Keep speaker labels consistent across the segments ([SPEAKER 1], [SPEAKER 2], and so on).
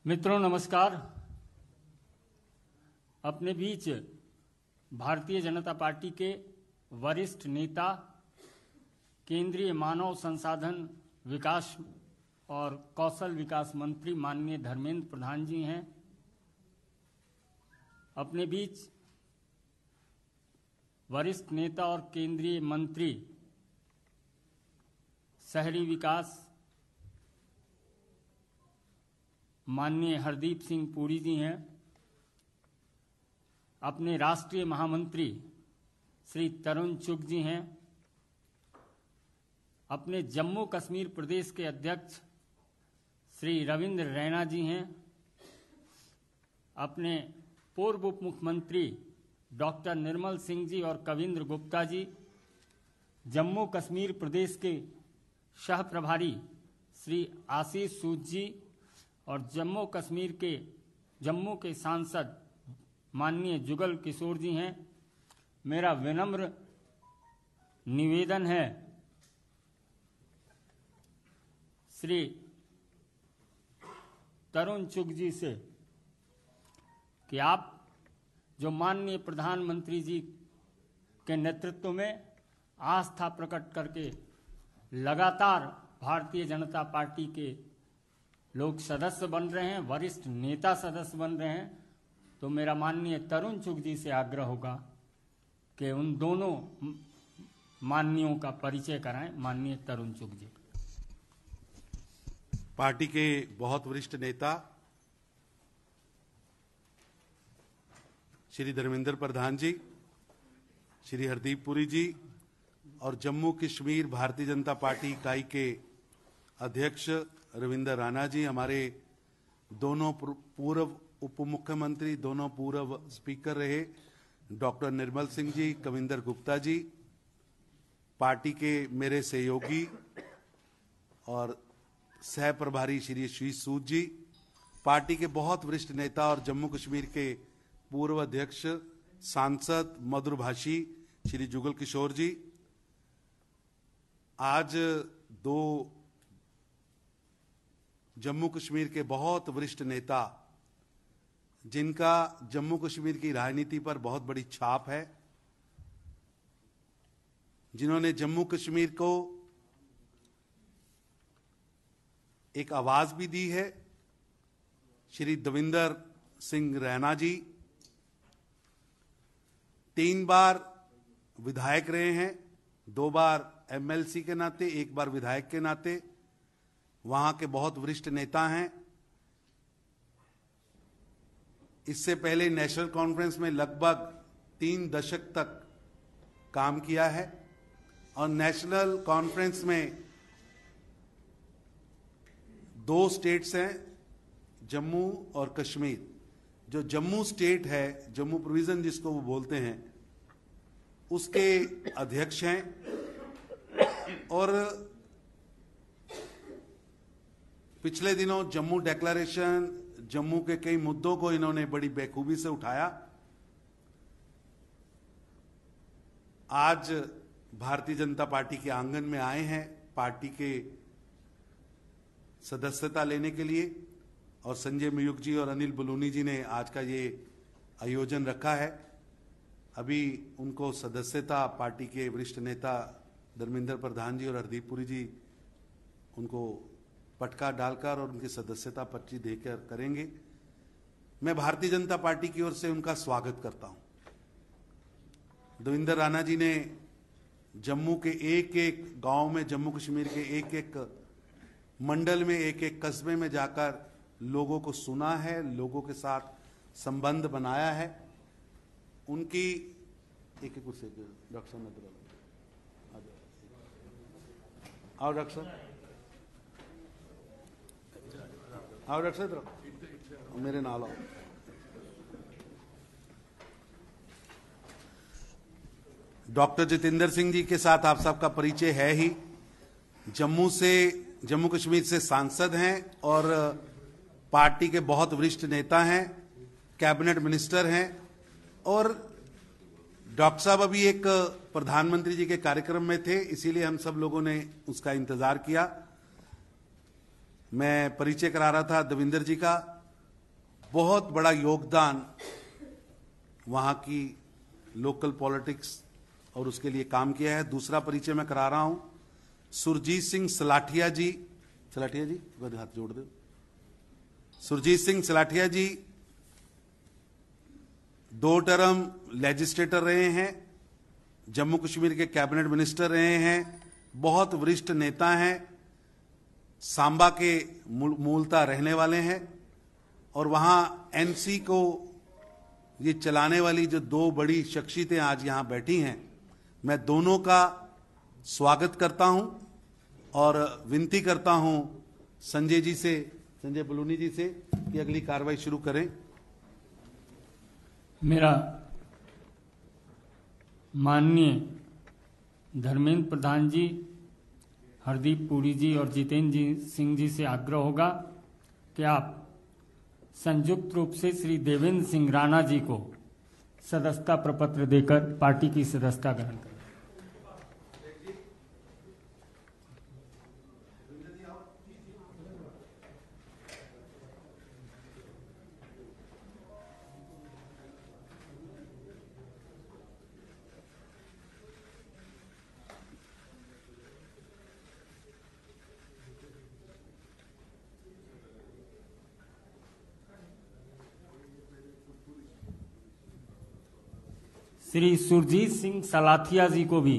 [SPEAKER 1] मित्रों नमस्कार। अपने बीच भारतीय जनता पार्टी के वरिष्ठ नेता, केंद्रीय मानव संसाधन विकास और कौशल विकास मंत्री माननीय धर्मेंद्र प्रधान जी हैं। अपने बीच वरिष्ठ नेता और केंद्रीय मंत्री शहरी विकास माननीय हरदीप सिंह पुरी जी हैं। अपने राष्ट्रीय महामंत्री श्री तरुण चुग जी हैं। अपने जम्मू कश्मीर प्रदेश के अध्यक्ष श्री रविंद्र रैना जी हैं। अपने पूर्व उप मुख्यमंत्री डॉक्टर निर्मल सिंह जी और कविंद्र गुप्ता जी, जम्मू कश्मीर प्रदेश के सह प्रभारी श्री आशीष सूद जी और जम्मू के सांसद माननीय जुगल किशोर जी हैं। मेरा विनम्र निवेदन है श्री तरुण चुग जी से कि आप जो माननीय प्रधानमंत्री जी के नेतृत्व में आस्था प्रकट करके लगातार भारतीय जनता पार्टी के लोग सदस्य बन रहे हैं, वरिष्ठ नेता सदस्य बन रहे हैं, तो मेरा माननीय तरुण चुग जी से आग्रह होगा कि उन दोनों माननीयों का परिचय कराएं। माननीय तरुण चुग जी।
[SPEAKER 2] पार्टी के बहुत वरिष्ठ नेता श्री धर्मेंद्र प्रधान जी, श्री हरदीप पुरी जी और जम्मू कश्मीर भारतीय जनता पार्टी इकाई के अध्यक्ष रविंद्र राणा जी, हमारे दोनों पूर्व उप मुख्यमंत्री, दोनों पूर्व स्पीकर रहे डॉक्टर निर्मल सिंह जी, कविंद्र गुप्ता जी, पार्टी के मेरे सहयोगी और सह प्रभारी श्री आशीष सूद जी, पार्टी के बहुत वरिष्ठ नेता और जम्मू कश्मीर के पूर्व अध्यक्ष सांसद मधुरभाषी श्री जुगल किशोर जी। आज दो जम्मू कश्मीर के बहुत वरिष्ठ नेता, जिनका जम्मू कश्मीर की राजनीति पर बहुत बड़ी छाप है, जिन्होंने जम्मू कश्मीर को एक आवाज भी दी है, श्री देवेंद्र सिंह रैना जी 3 बार विधायक रहे हैं, 2 बार एमएलसी के नाते, 1 बार विधायक के नाते, वहां के बहुत वरिष्ठ नेता हैं। इससे पहले नेशनल कॉन्फ्रेंस में लगभग 3 दशक तक काम किया है और नेशनल कॉन्फ्रेंस में 2 स्टेट्स हैं, जम्मू और कश्मीर। जो जम्मू स्टेट है, जम्मू प्रोविजन जिसको वो बोलते हैं, उसके अध्यक्ष हैं और पिछले दिनों जम्मू डिक्लेरेशन, जम्मू के कई मुद्दों को इन्होंने बड़ी बेखूबी से उठाया। आज भारतीय जनता पार्टी के आंगन में आए हैं पार्टी के सदस्यता लेने के लिए और संजय मयूख जी और अनिल बलूनी जी ने आज का ये आयोजन रखा है। अभी उनको सदस्यता पार्टी के वरिष्ठ नेता धर्मेंद्र प्रधान जी और हरदीप पुरी जी उनको पटका डालकर और उनकी सदस्यता पर्ची देकर करेंगे। मैं भारतीय जनता पार्टी की ओर से उनका स्वागत करता हूं। देवेंद्र राणा जी ने जम्मू के एक एक गांव में, जम्मू कश्मीर के एक एक मंडल में, एक एक कस्बे में जाकर लोगों को सुना है, लोगों के साथ संबंध बनाया है। उनकी एक कुर्सी डॉक्टर साहब आओ, डॉक्टर साहब आओ, डॉक्टर साहब मेरे नाल आओ। डॉक्टर जितेंद्र सिंह जी के साथ आप सबका परिचय है ही। जम्मू कश्मीर से सांसद हैं और पार्टी के बहुत वरिष्ठ नेता हैं, कैबिनेट मिनिस्टर हैं और डॉक्टर साहब अभी एक प्रधानमंत्री जी के कार्यक्रम में थे, इसीलिए हम सब लोगों ने उसका इंतजार किया। मैं परिचय करा रहा था देवेंद्र जी का। बहुत बड़ा योगदान वहां की लोकल पॉलिटिक्स और उसके लिए काम किया है। दूसरा परिचय मैं करा रहा हूं, सुरजीत सिंह सलाठिया जी। सलाठिया जी हाथ जोड़ दो। सुरजीत सिंह सलाठिया जी 2 टर्म लेजिस्लेटर रहे हैं, जम्मू कश्मीर के कैबिनेट मिनिस्टर रहे हैं, बहुत वरिष्ठ नेता हैं, सांबा के मूलतः रहने वाले हैं और वहां एनसी को ये चलाने वाली जो 2 बड़ी शख्सियतें आज यहां बैठी हैं, मैं दोनों का स्वागत करता हूं और विनती करता हूं संजय जी से, संजय बलूनी जी से कि अगली कार्रवाई शुरू करें।
[SPEAKER 1] मेरा माननीय धर्मेंद्र प्रधान जी, हरदीप पुरी जी और जितेंद्र सिंह जी से आग्रह होगा कि आप संयुक्त रूप से श्री देवेंद्र सिंह राणा जी को सदस्यता प्रपत्र देकर पार्टी की सदस्यता ग्रहण करें। श्री सुरजीत सिंह सलाठिया जी को भी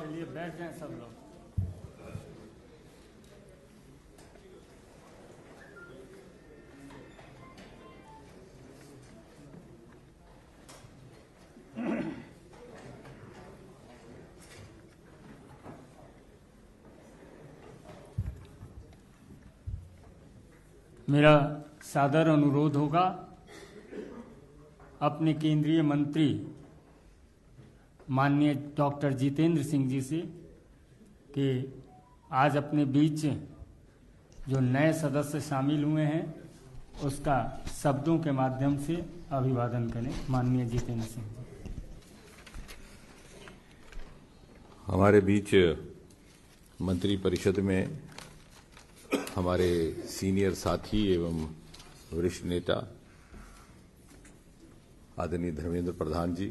[SPEAKER 1] चलिए बैठ जाएं सब लोग। मेरा सादर अनुरोध होगा अपने केंद्रीय मंत्री माननीय डॉक्टर जितेंद्र सिंह जी से कि आज अपने बीच जो नए सदस्य शामिल हुए हैं उसका शब्दों के माध्यम से अभिवादन करें। माननीय जितेंद्र सिंह जी।
[SPEAKER 3] हमारे बीच मंत्री परिषद में हमारे सीनियर साथी एवं वरिष्ठ नेता आदरणीय धर्मेंद्र प्रधान जी,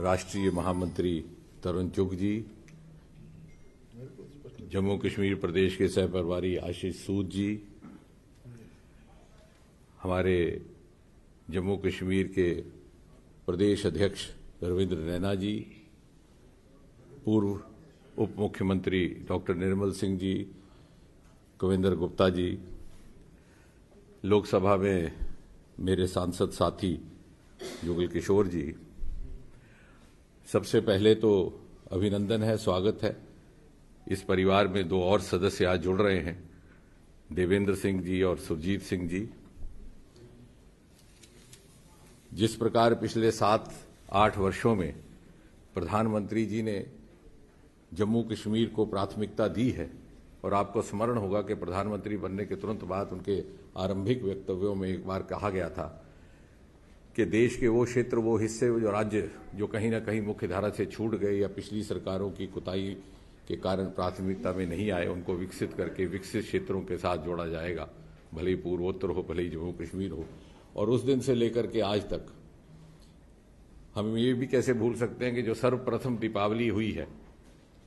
[SPEAKER 3] राष्ट्रीय महामंत्री तरुण चुग जी, जम्मू कश्मीर प्रदेश के सह प्रभारी आशीष सूद जी, हमारे जम्मू कश्मीर के प्रदेश अध्यक्ष रविंद्र रैना जी, पूर्व उप मुख्यमंत्री डॉक्टर निर्मल सिंह जी, कविंदर गुप्ता जी, लोकसभा में मेरे सांसद साथी जुगल किशोर जी, सबसे पहले तो अभिनंदन है, स्वागत है। इस परिवार में दो और सदस्य आज जुड़ रहे हैं, देवेंद्र सिंह जी और सुरजीत सिंह जी। जिस प्रकार पिछले 7-8 वर्षों में प्रधानमंत्री जी ने जम्मू कश्मीर को प्राथमिकता दी है, और आपको स्मरण होगा कि प्रधानमंत्री बनने के तुरंत बाद उनके आरंभिक वक्तव्यों में एक बार कहा गया था कि देश के वो क्षेत्र, वो हिस्से, जो राज्य जो कहीं ना कहीं मुख्य धारा से छूट गए या पिछली सरकारों की कुताही के कारण प्राथमिकता में नहीं आए, उनको विकसित करके विकसित क्षेत्रों के साथ जोड़ा जाएगा, भले ही पूर्वोत्तर हो, भले ही जम्मू कश्मीर हो। और उस दिन से लेकर के आज तक हम ये भी कैसे भूल सकते हैं कि जो सर्वप्रथम दीपावली हुई है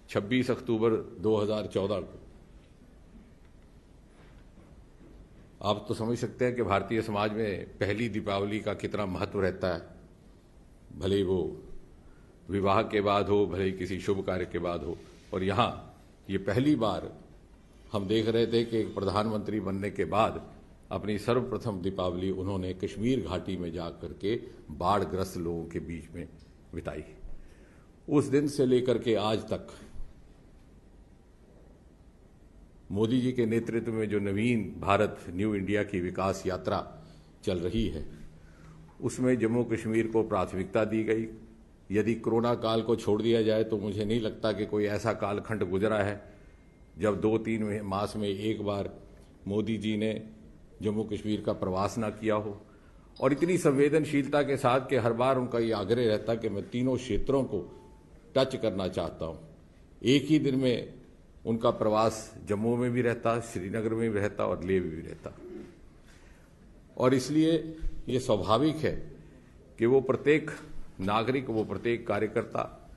[SPEAKER 3] 26 अक्टूबर 2014 को, आप तो समझ सकते हैं कि भारतीय समाज में पहली दीपावली का कितना महत्व रहता है, भले ही वो विवाह के बाद हो, भले ही किसी शुभ कार्य के बाद हो। और यहाँ ये पहली बार हम देख रहे थे कि प्रधानमंत्री बनने के बाद अपनी सर्वप्रथम दीपावली उन्होंने कश्मीर घाटी में जाकर के बाढ़ग्रस्त लोगों के बीच में बिताई। उस दिन से लेकर के आज तक मोदी जी के नेतृत्व में जो नवीन भारत, न्यू इंडिया की विकास यात्रा चल रही है, उसमें जम्मू कश्मीर को प्राथमिकता दी गई। यदि कोरोना काल को छोड़ दिया जाए तो मुझे नहीं लगता कि कोई ऐसा कालखंड गुजरा है जब 2-3 मास में एक बार मोदी जी ने जम्मू कश्मीर का प्रवास ना किया हो, और इतनी संवेदनशीलता के साथ कि हर बार उनका ये आग्रह रहता कि मैं तीनों क्षेत्रों को टच करना चाहता हूं। एक ही दिन में उनका प्रवास जम्मू में भी रहता, श्रीनगर में भी रहता और लेह में भी रहता। और इसलिए ये स्वाभाविक है कि वो प्रत्येक नागरिक, वो प्रत्येक कार्यकर्ता,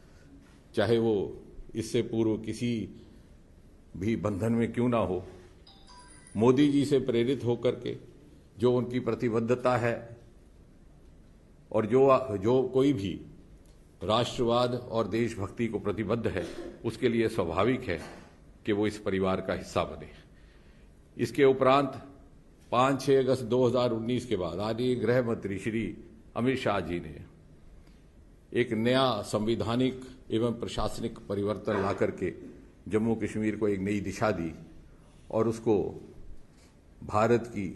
[SPEAKER 3] चाहे वो इससे पूर्व किसी भी बंधन में क्यों ना हो, मोदी जी से प्रेरित होकर के जो उनकी प्रतिबद्धता है और जो कोई भी राष्ट्रवाद और देशभक्ति को प्रतिबद्ध है, उसके लिए स्वाभाविक है कि वो इस परिवार का हिस्सा बने। इसके उपरांत 5-6 अगस्त 2019 के बाद आदरणीय गृह मंत्री श्री अमित शाह जी ने एक नया संवैधानिक एवं प्रशासनिक परिवर्तन ला करके जम्मू कश्मीर को एक नई दिशा दी और उसको भारत की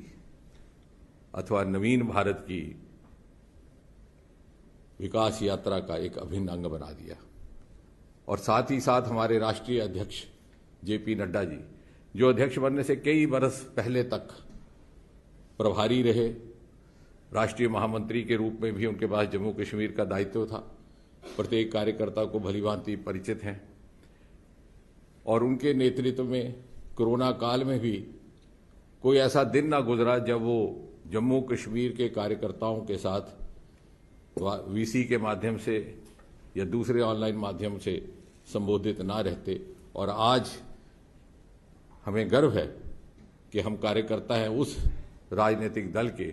[SPEAKER 3] अथवा नवीन भारत की विकास यात्रा का एक अभिन्न अंग बना दिया। और साथ ही साथ हमारे राष्ट्रीय अध्यक्ष जेपी नड्डा जी, जो अध्यक्ष बनने से कई बरस पहले तक प्रभारी रहे, राष्ट्रीय महामंत्री के रूप में भी उनके पास जम्मू कश्मीर का दायित्व था, प्रत्येक कार्यकर्ता को भलीभांति परिचित हैं। और उनके नेतृत्व में कोरोना काल में भी कोई ऐसा दिन ना गुजरा जब वो जम्मू कश्मीर के कार्यकर्ताओं के साथ वीसी के माध्यम से या दूसरे ऑनलाइन माध्यम से संबोधित ना रहते। और आज हमें गर्व है कि हम कार्यकर्ता हैं उस राजनीतिक दल के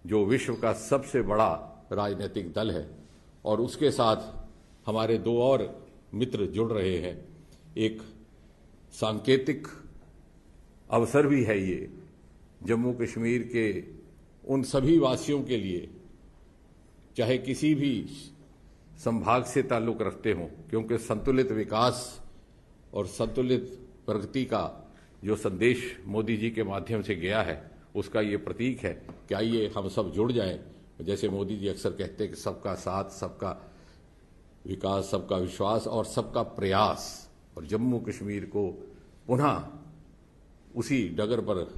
[SPEAKER 3] जो विश्व का सबसे बड़ा राजनीतिक दल है, और उसके साथ हमारे दो और मित्र जुड़ रहे हैं। एक सांकेतिक अवसर भी है ये जम्मू कश्मीर के उन सभी वासियों के लिए, चाहे किसी भी संभाग से ताल्लुक रखते हों, क्योंकि संतुलित विकास और संतुलित प्रगति का जो संदेश मोदी जी के माध्यम से गया है, उसका ये प्रतीक है कि आइए हम सब जुड़ जाएं। जैसे मोदी जी अक्सर कहते हैं कि सबका साथ, सबका विकास, सबका विश्वास और सबका प्रयास, और जम्मू कश्मीर को पुनः उसी डगर पर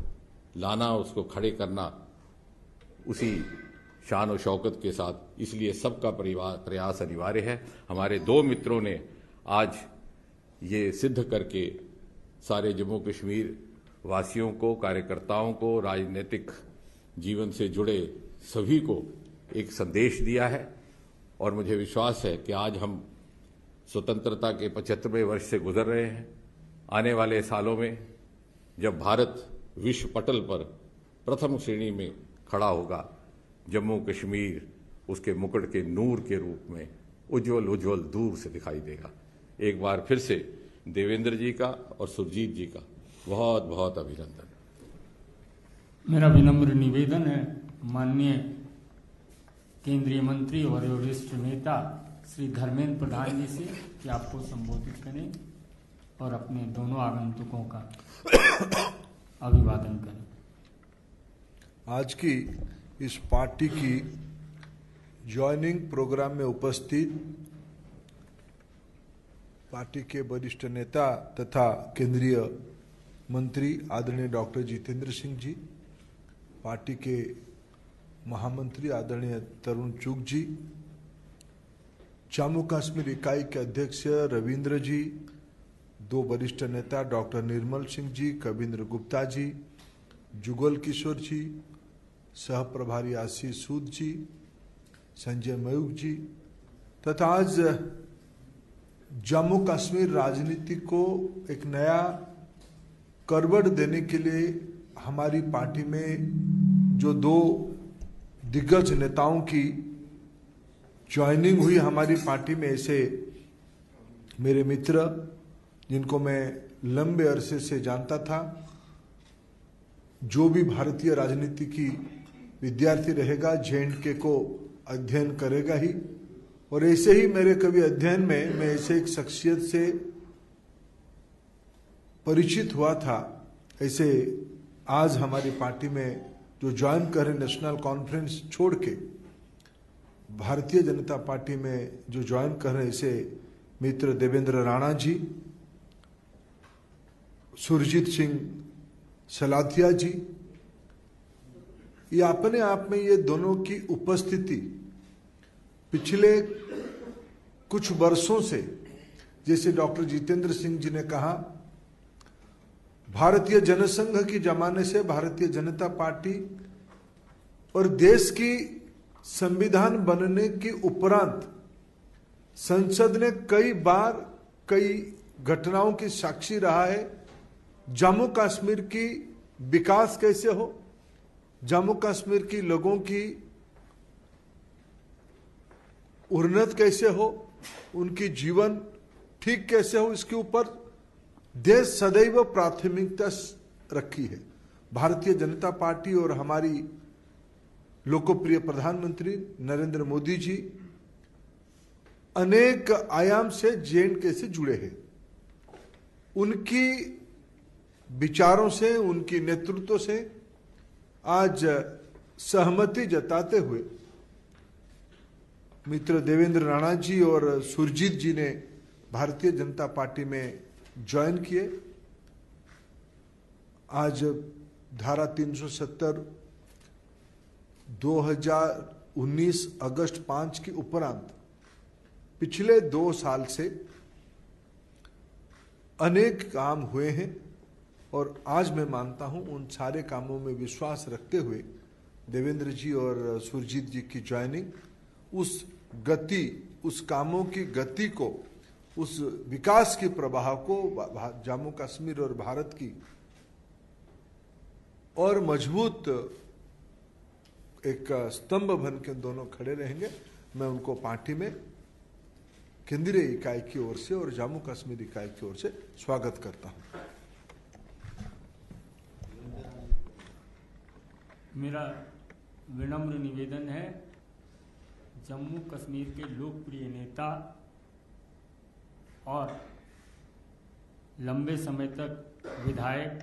[SPEAKER 3] लाना, उसको खड़े करना उसी शान और शौकत के साथ। इसलिए सबका प्रयास अनिवार्य है। हमारे दो मित्रों ने आज ये सिद्ध करके सारे जम्मू कश्मीर वासियों को, कार्यकर्ताओं को, राजनीतिक जीवन से जुड़े सभी को एक संदेश दिया है और मुझे विश्वास है कि आज हम स्वतंत्रता के 75वें वर्ष से गुजर रहे हैं। आने वाले सालों में जब भारत विश्व पटल पर प्रथम श्रेणी में खड़ा होगा, जम्मू कश्मीर उसके मुकुट के नूर के रूप में उज्जवल उज्जवल दूर से दिखाई देगा। एक बार फिर से देवेंद्र जी का और सुरजीत जी का बहुत बहुत अभिनंदन।
[SPEAKER 1] मेरा विनम्र निवेदन है माननीय केंद्रीय मंत्री और वरिष्ठ नेता श्री धर्मेंद्र प्रधान जी से कि आपको संबोधित करें और अपने दोनों आगंतुकों का अभिवादन करें।
[SPEAKER 4] आज की इस पार्टी की ज्वाइनिंग प्रोग्राम में उपस्थित पार्टी के वरिष्ठ नेता तथा केंद्रीय मंत्री आदरणीय डॉक्टर जितेंद्र सिंह जी, पार्टी के महामंत्री आदरणीय तरुण चुग जी, जम्मू कश्मीर इकाई के अध्यक्ष रविंद्र जी, दो वरिष्ठ नेता डॉक्टर निर्मल सिंह जी, कविंद्र गुप्ता जी, जुगल किशोर जी, सह प्रभारी आशीष सूद जी, संजय मयूख जी तथा आज जम्मू कश्मीर राजनीति को एक नया करवट देने के लिए हमारी पार्टी में जो दो दिग्गज नेताओं की ज्वाइनिंग हुई हमारी पार्टी में, ऐसे मेरे मित्र जिनको मैं लंबे अरसे से जानता था, जो भी भारतीय राजनीति की विद्यार्थी रहेगा JNK को अध्ययन करेगा ही, और ऐसे ही मेरे कभी अध्ययन में मैं ऐसे एक शख्सियत से परिचित हुआ था, ऐसे आज हमारी पार्टी में जो ज्वाइन करें नेशनल कॉन्फ्रेंस छोड़ के भारतीय जनता पार्टी में जो ज्वाइन कर रहे ऐसे मित्र देवेंद्र राणा जी, सुरजीत सिंह सलाथिया जी, ये अपने आप में ये दोनों की उपस्थिति पिछले कुछ वर्षों से, जैसे डॉक्टर जितेंद्र सिंह जी ने कहा, भारतीय जनसंघ की जमाने से भारतीय जनता पार्टी और देश की संविधान बनने के उपरांत संसद ने कई बार कई घटनाओं की साक्षी रहा है। जम्मू कश्मीर की विकास कैसे हो, जम्मू कश्मीर की लोगों की उन्नत कैसे हो, उनकी जीवन ठीक कैसे हो, इसके ऊपर देश सदैव प्राथमिकता रखी है। भारतीय जनता पार्टी और हमारी लोकप्रिय प्रधानमंत्री नरेंद्र मोदी जी अनेक आयाम से JNK से जुड़े हैं। उनकी विचारों से, उनकी नेतृत्व से आज सहमति जताते हुए मित्र देवेंद्र राणा जी और सुरजीत जी ने भारतीय जनता पार्टी में ज्वाइन किए। आज धारा 370 2019 अगस्त 5 के उपरांत पिछले 2 साल से अनेक काम हुए हैं और आज मैं मानता हूं उन सारे कामों में विश्वास रखते हुए देवेंद्र जी और सुरजीत जी की ज्वाइनिंग उस गति, उस कामों की गति को, उस विकास के प्रवाह को जम्मू कश्मीर और भारत की और मजबूत एक स्तंभ बन के दोनों खड़े रहेंगे। मैं उनको पार्टी में केंद्रीय इकाई की ओर से और जम्मू कश्मीर इकाई की ओर से स्वागत करता हूं।
[SPEAKER 1] मेरा विनम्र निवेदन है जम्मू कश्मीर के लोकप्रिय नेता और लंबे समय तक विधायक,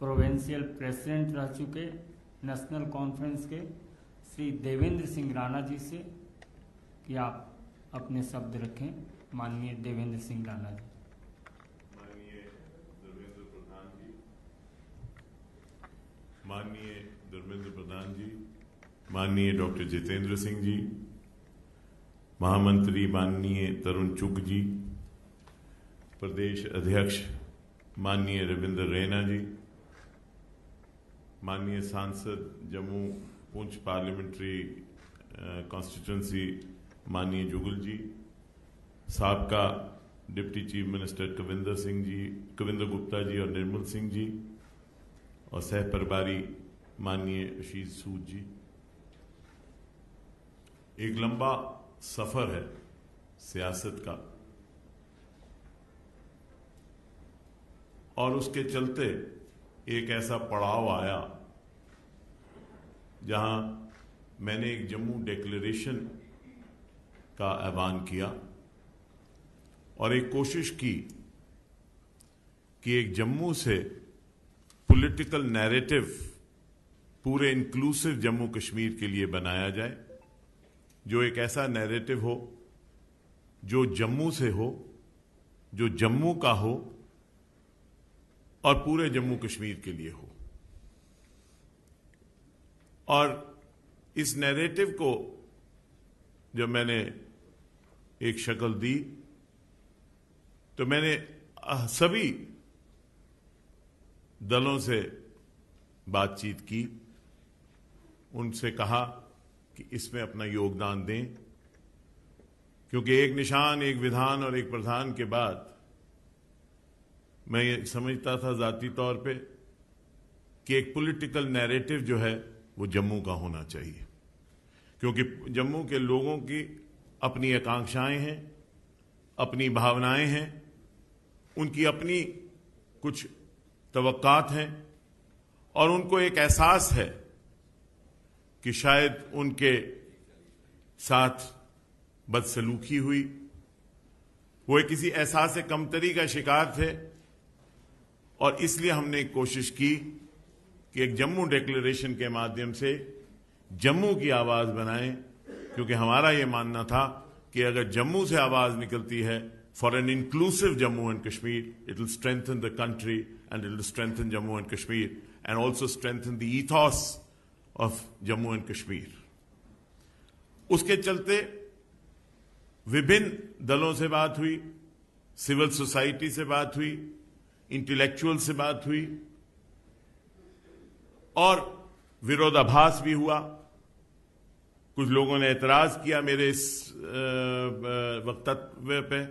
[SPEAKER 1] प्रोविंशियल प्रेसिडेंट रह चुके नेशनल कॉन्फ्रेंस के श्री देवेंद्र सिंह राणा जी से कि आप अपने शब्द रखें। माननीय देवेंद्र सिंह राणा जी।
[SPEAKER 5] माननीय धर्मेंद्र प्रधान जी, माननीय धर्मेंद्र प्रधान जी, माननीय डॉक्टर जितेंद्र सिंह जी, महामंत्री माननीय तरुण चुग जी, प्रदेश अध्यक्ष माननीय रविंद्र रैना जी, माननीय सांसद जम्मू पुंछ पार्लियामेंट्री कॉन्स्टिट्यूंसी माननीय जुगल जी, साबका deputy chief minister Kavinder Gupta ji और निर्मल सिंह जी, और सह प्रभारी माननीय आशीष सूद जी। एक लंबा सफर है सियासत का, और उसके चलते एक ऐसा पड़ाव आया जहां मैंने एक जम्मू डिक्लेरेशन का ऐलान किया और एक कोशिश की कि एक जम्मू से पॉलिटिकल नैरेटिव पूरे इंक्लूसिव जम्मू कश्मीर के लिए बनाया जाए, जो एक ऐसा नैरेटिव हो जो जम्मू से हो, जो जम्मू का हो और पूरे जम्मू कश्मीर के लिए हो। और इस नैरेटिव को जब मैंने एक शक्ल दी तो मैंने सभी दलों से बातचीत की, उनसे कहा कि इसमें अपना योगदान दें, क्योंकि एक निशान, एक विधान और एक प्रधान के बाद मैं ये समझता था जाती तौर पे कि एक पॉलिटिकल नैरेटिव जो है वो जम्मू का होना चाहिए, क्योंकि जम्मू के लोगों की अपनी आकांक्षाएं हैं, अपनी भावनाएं हैं, उनकी अपनी कुछ तवक्कात हैं, और उनको एक एहसास है कि शायद उनके साथ बदसलूकी हुई, वो एक किसी एहसास से कमतरी का शिकार थे। और इसलिए हमने एक कोशिश की कि एक जम्मू डिक्लेरेशन के माध्यम से जम्मू की आवाज बनाएं, क्योंकि हमारा यह मानना था कि अगर जम्मू से आवाज निकलती है for an inclusive Jammu and Kashmir, it will strengthen the country and it will strengthen Jammu and Kashmir and also strengthen the ईथॉस of Jammu and Kashmir. उसके चलते विभिन्न दलों से बात हुई, सिविल सोसाइटी से बात हुई, इंटेलेक्चुअल से बात हुई, और विरोधाभास भी हुआ। कुछ लोगों ने एतराज किया मेरे इस वक्तव्य पे,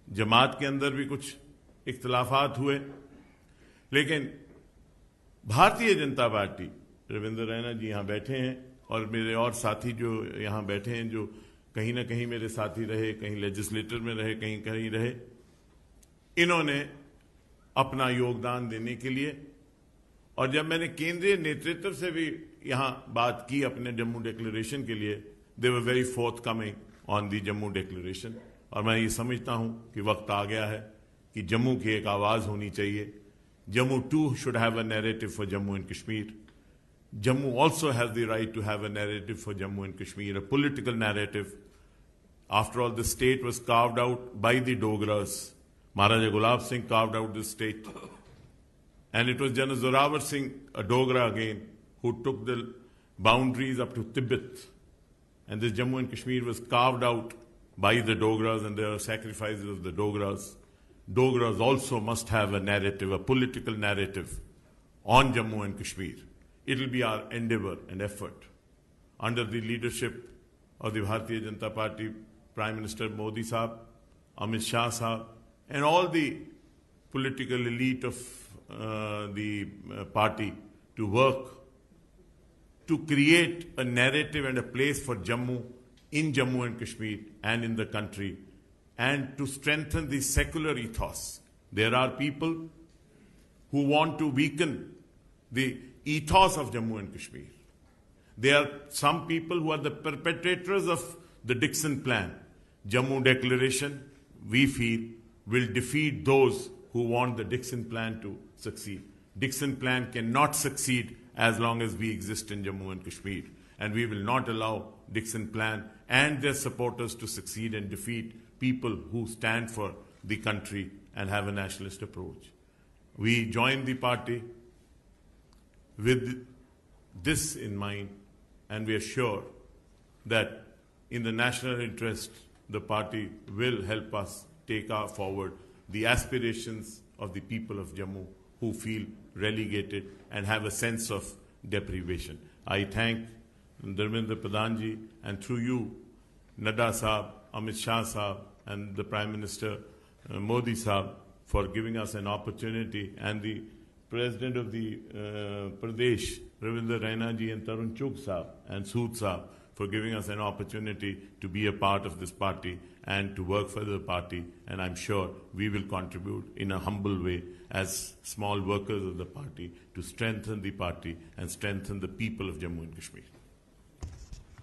[SPEAKER 5] जमात के अंदर भी कुछ इख्तिलाफात हुए, लेकिन भारतीय जनता पार्टी, रविंद्र रैना जी यहां बैठे हैं और मेरे और साथी जो यहां बैठे हैं, जो कहीं ना कहीं मेरे साथी रहे, कहीं लेजिस्लेटर में रहे, कहीं कहीं रहे, इन्होंने अपना योगदान देने के लिए, और जब मैंने केंद्रीय नेतृत्व से भी यहां बात की अपने जम्मू डिक्लेरेशन के लिए, they were very forthcoming on the Jammu declaration. और मैं ये समझता हूं कि वक्त आ गया है कि जम्मू की एक आवाज होनी चाहिए। Jammu too should have a narrative for Jammu and Kashmir. Jammu also has the right to have a narrative for Jammu and Kashmir, a political narrative. After all, the state was carved out by the Dogras. Maharaja Gulab Singh carved out this state. And it was General Zorawar Singh, a Dogra again, who took the boundaries up to Tibet. And this Jammu and Kashmir was carved out by the Dogras, and there are sacrifices of the Dogras. Dogras also must have a narrative, a political narrative on Jammu and Kashmir. It will be our endeavor and effort under the leadership of the Bharatiya Janata Party, Prime Minister Modi Sahab, Amit Shah Sahab, and all the political elite of the party to work to create a narrative and a place for Jammu in Jammu and Kashmir and in the country, and to strengthen the secular ethos. There are people who want to weaken the ethos of Jammu and Kashmir. There are some people who are the perpetrators of the Dixon Plan. Jammu Declaration, we feel, will defeat those who want the Dixon Plan to succeed. Dixon Plan cannot succeed as long as we exist in Jammu and Kashmir. And we will not allow Dixon Plan and their supporters to succeed and defeat people who stand for the country and have a nationalist approach. We join the party with this in mind, and we are sure that in the national interest, the party will help us take forward the aspirations of the people of Jammu who feel relegated and have a sense of deprivation. I thank Dharmendra Pradhan ji and through you, Nadda Saab, Amit Shah Saab, and the Prime Minister Modi Saab for giving us an opportunity, and the President of the Pradesh, Ravinder Raina ji, and Tarun Chugh Saab and Sood Saab for giving us an opportunity to be a part of this party and to work for the party. And I'm sure we will contribute in a humble way as small workers of the party to strengthen the party and strengthen the people of Jammu and Kashmir.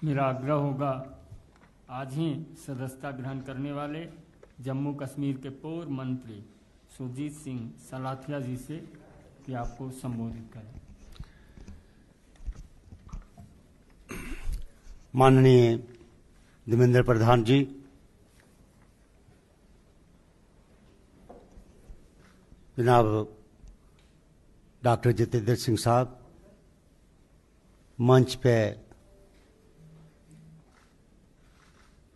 [SPEAKER 1] मेरा आग्रह होगा आज ही सदस्यता ग्रहण करने वाले जम्मू कश्मीर के पूर्व मंत्री सुरजीत सिंह सलाथिया जी से कि आपको संबोधित करें।
[SPEAKER 6] माननीय धर्मेंद्र प्रधान जी, जनाब डॉक्टर जितेंद्र सिंह साहब, मंच पे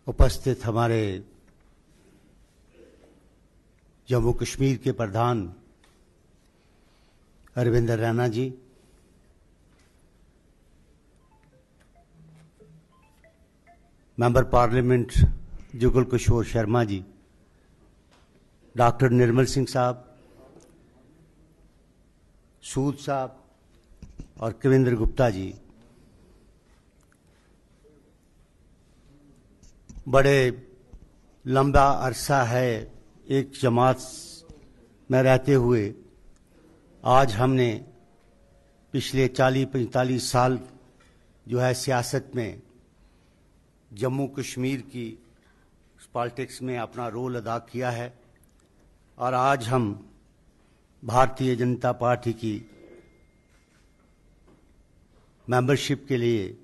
[SPEAKER 6] उपस्थित हमारे जम्मू कश्मीर के प्रधान रविंद्र रैना जी, member parliament Jugal Kishore Sharma ji, doctor Nirmal Singh साहब, सूद साहब और कविंद्र गुप्ता जी, बड़े लंबा अरसा है एक जमात में रहते हुए आज हमने पिछले 40-45 साल जो है सियासत में जम्मू कश्मीर की पॉलिटिक्स में अपना रोल अदा किया है और आज हम भारतीय जनता पार्टी की मेंबरशिप के लिए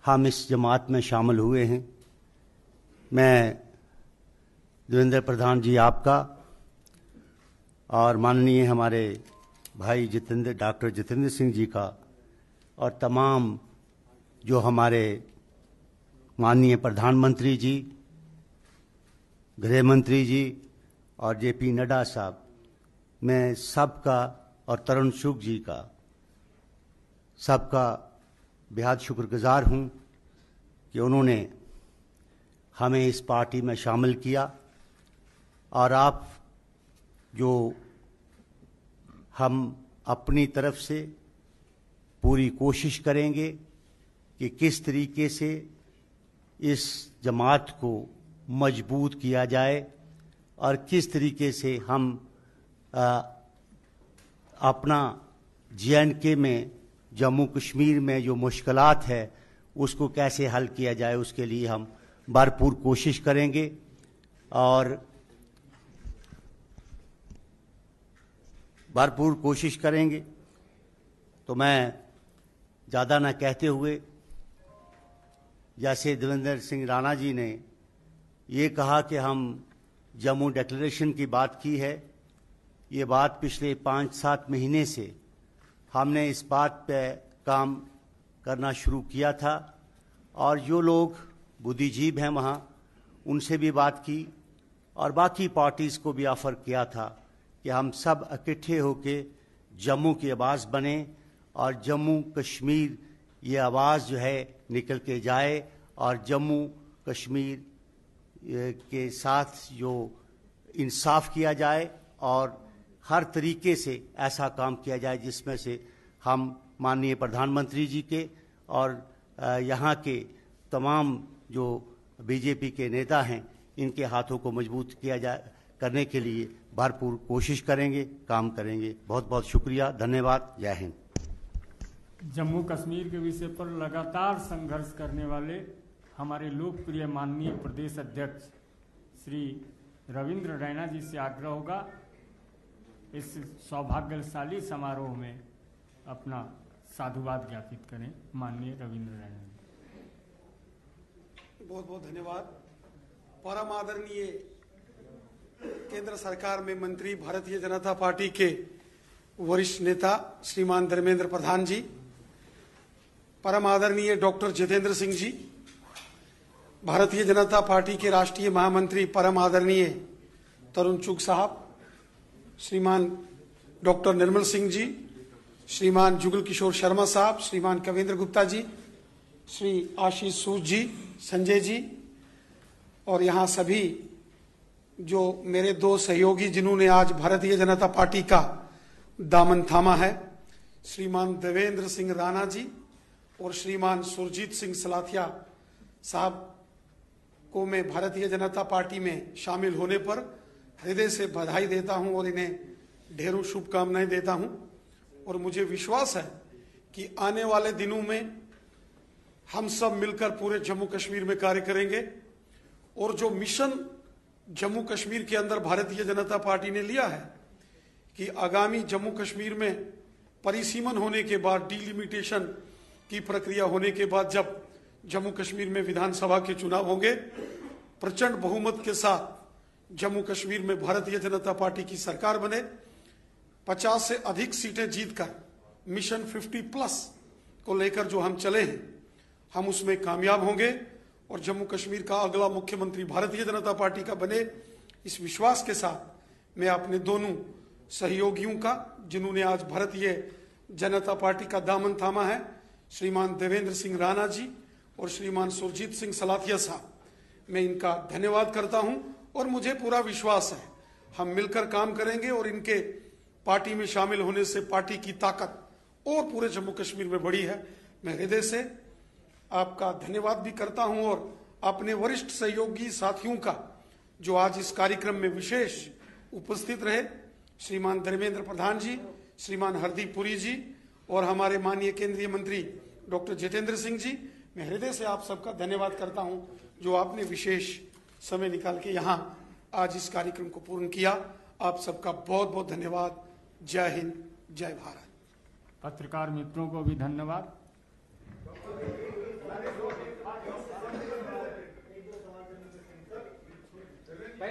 [SPEAKER 6] हम इस जमात में शामिल हुए हैं। मैं देवेंद्र प्रधान जी आपका और माननीय हमारे भाई डॉक्टर जितेंद्र सिंह जी का और तमाम जो हमारे माननीय प्रधानमंत्री जी, गृह मंत्री जी और जेपी नड्डा साहब, मैं सबका और तरुण चुग जी का सबका बेहद शुक्रगुजार हूं कि उन्होंने हमें इस पार्टी में शामिल किया और आप जो हम अपनी तरफ से पूरी कोशिश करेंगे कि किस तरीके से इस जमात को मजबूत किया जाए और किस तरीके से हम अपना J&K में जम्मू कश्मीर में जो मुश्किलात है उसको कैसे हल किया जाए, उसके लिए हम भरपूर कोशिश करेंगे। और भरपूर कोशिश करेंगे तो मैं ज़्यादा ना कहते हुए, जैसे देवेंद्र सिंह राणा जी ने ये कहा कि हम जम्मू डिक्लेरेशन की बात की है, ये बात पिछले 5-7 महीने से हमने इस बात पे काम करना शुरू किया था और जो लोग बुद्धिजीवी हैं वहाँ उनसे भी बात की और बाकी पार्टीज़ को भी ऑफ़र किया था कि हम सब इकट्ठे होकर जम्मू की आवाज़ बने और जम्मू कश्मीर ये आवाज़ जो है निकल के जाए और जम्मू कश्मीर के साथ जो इंसाफ किया जाए और हर तरीके से ऐसा काम किया जाए जिसमें से हम माननीय प्रधानमंत्री जी के और यहाँ के तमाम जो बीजेपी के नेता हैं इनके हाथों को मजबूत किया जाए, करने के लिए भरपूर कोशिश करेंगे, काम करेंगे। बहुत बहुत शुक्रिया, धन्यवाद, जय हिंद।
[SPEAKER 1] जम्मू कश्मीर के विषय पर लगातार संघर्ष करने वाले हमारे लोकप्रिय माननीय प्रदेश अध्यक्ष श्री रविंद्र रैना जी से आग्रह होगा इस सौभाग्यशाली समारोह में अपना साधुवाद ज्ञापित करें। माननीय रविंद्र रैना जी।
[SPEAKER 7] बहुत बहुत धन्यवाद। परम आदरणीय केंद्र सरकार में मंत्री, भारतीय जनता पार्टी के वरिष्ठ नेता श्रीमान धर्मेंद्र प्रधान जी, परम आदरणीय डॉक्टर जितेंद्र सिंह जी, भारतीय जनता पार्टी के राष्ट्रीय महामंत्री परम आदरणीय तरुण चुग साहब, श्रीमान डॉक्टर निर्मल सिंह जी, श्रीमान जुगल किशोर शर्मा साहब, श्रीमान कविंद्र गुप्ता जी, श्री आशीष सूद जी, संजय जी, और यहाँ सभी जो मेरे दो सहयोगी जिन्होंने आज भारतीय जनता पार्टी का दामन थामा है, श्रीमान देवेंद्र सिंह राणा जी और श्रीमान सुरजीत सिंह सलाथिया साहब को मैं भारतीय जनता पार्टी में शामिल होने पर हृदय से बधाई देता हूं और इन्हें ढेरों शुभकामनाएं देता हूं। और मुझे विश्वास है कि आने वाले दिनों में हम सब मिलकर पूरे जम्मू कश्मीर में कार्य करेंगे और जो मिशन जम्मू कश्मीर के अंदर भारतीय जनता पार्टी ने लिया है कि आगामी जम्मू कश्मीर में परिसीमन होने के बाद, डिलिमिटेशन की प्रक्रिया होने के बाद, जब जम्मू कश्मीर में विधानसभा के चुनाव होंगे, प्रचंड बहुमत के साथ जम्मू कश्मीर में भारतीय जनता पार्टी की सरकार बने, 50 से अधिक सीटें जीतकर मिशन 50+ को लेकर जो हम चले हैं, हम उसमें कामयाब होंगे और जम्मू कश्मीर का अगला मुख्यमंत्री भारतीय जनता पार्टी का बने। इस विश्वास के साथ मैं अपने दोनों सहयोगियों का, जिन्होंने आज भारतीय जनता पार्टी का दामन थामा है, श्रीमान देवेंद्र सिंह राणा जी और श्रीमान सुरजीत सिंह सलाथिया साहब, मैं इनका धन्यवाद करता हूं और मुझे पूरा विश्वास है हम मिलकर काम करेंगे और इनके पार्टी में शामिल होने से पार्टी की ताकत और पूरे जम्मू कश्मीर में बढ़ी है। मैं हृदय से आपका धन्यवाद भी करता हूं और अपने वरिष्ठ सहयोगी साथियों का जो आज इस कार्यक्रम में विशेष उपस्थित रहे, श्रीमान धर्मेंद्र प्रधान जी, श्रीमान हरदीप पुरी जी और हमारे माननीय केंद्रीय मंत्री डॉक्टर जितेंद्र सिंह जी, मैं हृदय से आप सबका धन्यवाद करता हूं जो आपने विशेष समय निकाल के यहाँ आज इस कार्यक्रम को पूर्ण किया। आप सबका बहुत बहुत धन्यवाद। जय हिंद, जय भारत।
[SPEAKER 1] पत्रकार मित्रों को भी धन्यवाद।
[SPEAKER 8] भाई